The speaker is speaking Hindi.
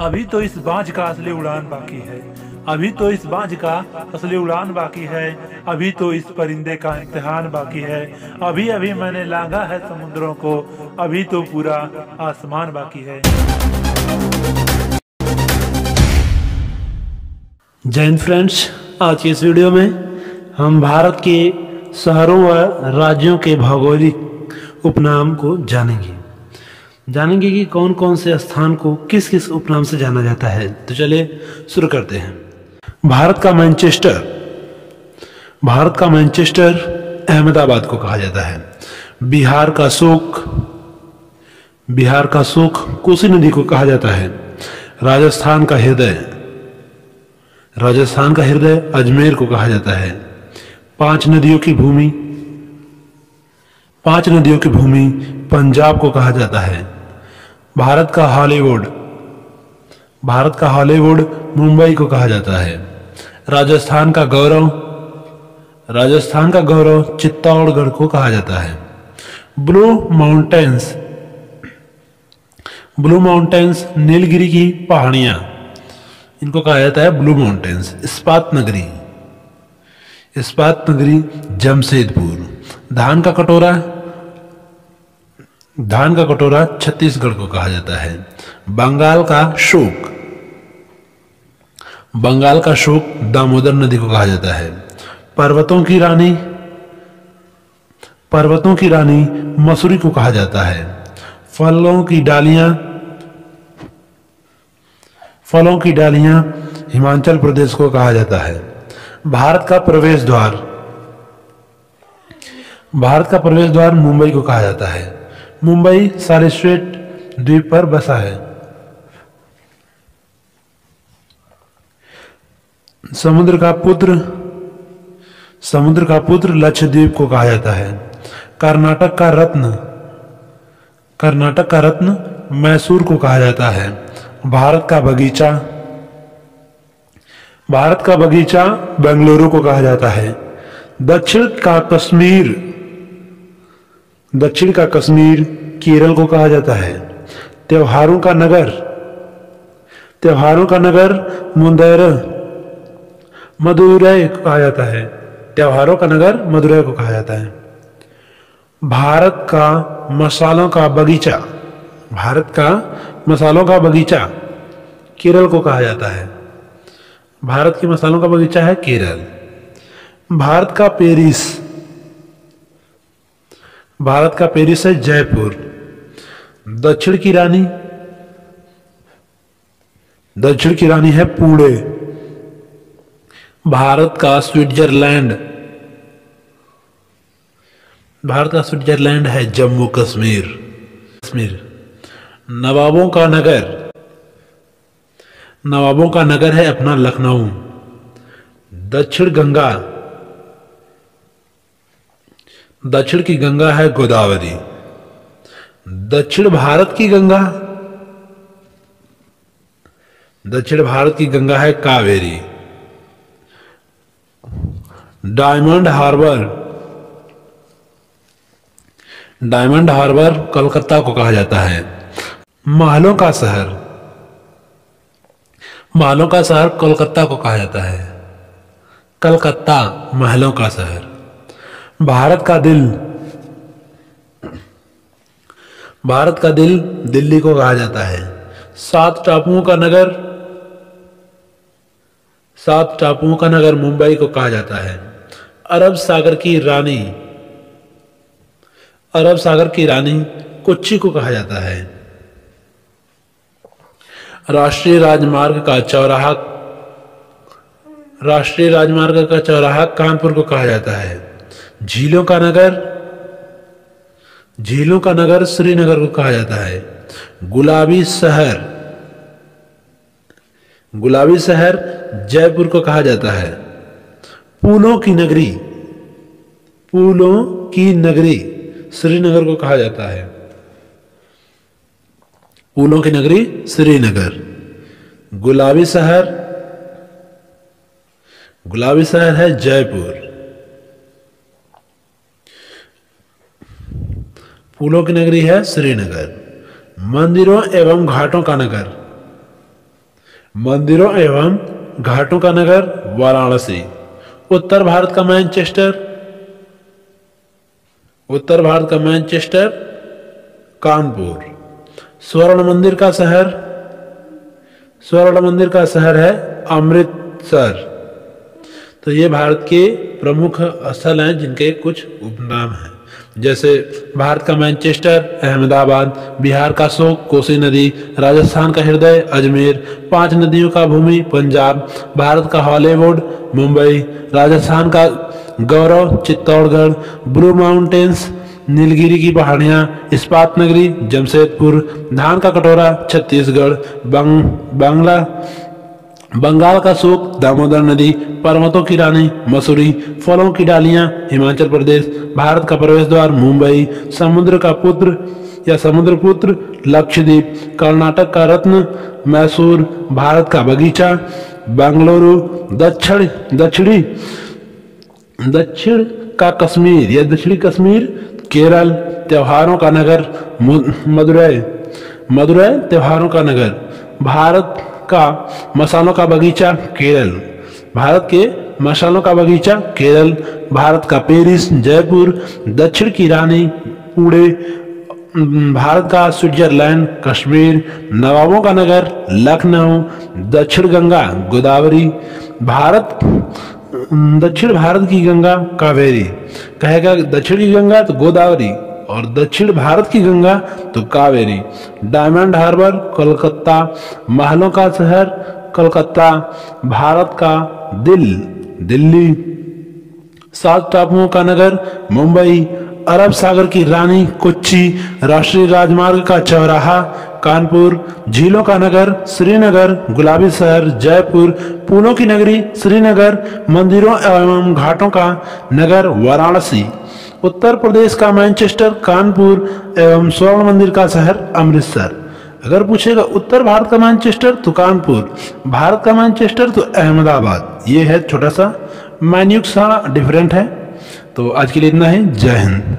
अभी तो इस बाज का असली उड़ान बाकी है। अभी तो इस बाज का असली उड़ान बाकी है। अभी तो इस परिंदे का इम्तिहान बाकी है। अभी अभी मैंने लांघा है समुद्रों को। अभी तो पूरा आसमान बाकी है। जय हिंद फ्रेंड्स, आज की इस वीडियो में हम भारत के शहरों व राज्यों के भौगोलिक उपनाम को जानेंगे कि कौन कौन से स्थान को किस किस उपनाम से जाना जाता है। तो चलिए शुरू करते हैं। भारत का मैनचेस्टर अहमदाबाद को कहा जाता है। बिहार का शोक कोसी नदी को कहा जाता है। राजस्थान का हृदय अजमेर को कहा जाता है। पांच नदियों की भूमि पंजाब को कहा जाता है। भारत का हॉलीवुड मुंबई को कहा जाता है। राजस्थान का गौरव चित्तौड़गढ़ को कहा जाता है। ब्लू माउंटेन्स नीलगिरी की पहाड़ियां, इनको कहा जाता है ब्लू माउंटेन्स। इस्पात नगरी जमशेदपुर। धान का कटोरा छत्तीसगढ़ को कहा जाता है। बंगाल का शोक दामोदर नदी को कहा जाता है। पर्वतों की रानी मसूरी को कहा जाता है। फलों की डालियां हिमाचल प्रदेश को कहा जाता है। भारत का प्रवेश द्वार मुंबई को कहा जाता है। मुंबई सारस्वत द्वीप पर बसा है। समुद्र का पुत्र लक्षद्वीप को कहा जाता है। कर्नाटक का रत्न मैसूर को कहा जाता है। भारत का बगीचा बेंगलुरु को कहा जाता है। दक्षिण का कश्मीर केरल को कहा जाता है। त्योहारों का नगर मदुरै को कहा जाता है। भारत का मसालों का बगीचा केरल को कहा जाता है। भारत के मसालों का बगीचा है केरल। भारत का पेरिस है जयपुर। दक्षिण की रानी है पुणे। भारत का स्विट्जरलैंड है जम्मू कश्मीर। नवाबों का नगर है अपना लखनऊ। दक्षिण की गंगा है गोदावरी। दक्षिण भारत की गंगा है कावेरी। डायमंड हार्बर कोलकाता को कहा जाता है। महलों का शहर कोलकाता को कहा जाता है। कलकत्ता महलों का शहर। भारत का दिल दिल्ली को कहा जाता है। सात टापुओं का नगर मुंबई को कहा जाता है। अरब सागर की रानी कोच्चि को कहा जाता है। राष्ट्रीय राजमार्ग का चौराहा कानपुर को कहा जाता है। झीलों का नगर श्रीनगर को कहा जाता है। गुलाबी शहर जयपुर को कहा जाता है। फूलों की नगरी श्रीनगर को कहा जाता है। फूलों की नगरी श्रीनगर। गुलाबी शहर है जयपुर। फूलों की नगरी है श्रीनगर। मंदिरों एवं घाटों का नगर मंदिरों एवं घाटों का नगर वाराणसी। उत्तर भारत का मैनचेस्टर, उत्तर भारत का मैनचेस्टर कानपुर। स्वर्ण मंदिर का शहर, स्वर्ण मंदिर का शहर है अमृतसर। तो ये भारत के प्रमुख स्थल हैं जिनके कुछ उपनाम हैं, जैसे भारत का मैनचेस्टर अहमदाबाद, बिहार का शोक कोसी नदी, राजस्थान का हृदय अजमेर, 5 नदियों का भूमि पंजाब, भारत का हॉलीवुड मुंबई, राजस्थान का गौरव चित्तौड़गढ़, ब्लू माउंटेन्स नीलगिरी की पहाड़ियां, इस्पात नगरी जमशेदपुर, धान का कटोरा छत्तीसगढ़, बंगाल का शोक दामोदर नदी, पर्वतों की रानी मसूरी, फलों की डालियां हिमाचल प्रदेश, भारत का प्रवेश द्वार मुंबई, समुद्र का पुत्र या समुद्रपुत्र लक्षद्वीप, कर्नाटक का रत्न मैसूर, भारत का बगीचा बेंगलुरु, दक्षिण का कश्मीर या दक्षिणी कश्मीर केरल, त्योहारों का नगर मदुरै त्योहारों का नगर, भारत का मसालों का बगीचा केरल, भारत के मसालों का बगीचा केरल, भारत का पेरिस जयपुर, दक्षिण की रानी पुणे, भारत का स्विट्जरलैंड कश्मीर, नवाबों का नगर लखनऊ, दक्षिण गंगा गोदावरी, दक्षिण भारत की गंगा कावेरी। कहेगा दक्षिण की गंगा तो गोदावरी और दक्षिण भारत की गंगा तो कावेरी। डायमंड हार्बर कोलकाता, महलों का शहर कोलकाता, भारत का दिल्ली, 7 टापुओं का नगर मुंबई, अरब सागर की रानी कोच्चि, राष्ट्रीय राजमार्ग का चौराहा कानपुर, झीलों का नगर श्रीनगर, गुलाबी शहर जयपुर, फूलों की नगरी श्रीनगर, मंदिरों एवं घाटों का नगर वाराणसी, उत्तर प्रदेश का मैनचेस्टर कानपुर एवं स्वर्ण मंदिर का शहर अमृतसर। अगर पूछेगा उत्तर भारत का मैनचेस्टर तो कानपुर, भारत का मैनचेस्टर तो अहमदाबाद। ये है छोटा सा माइन्यूट सा डिफरेंट है। तो आज के लिए इतना ही। जय हिंद।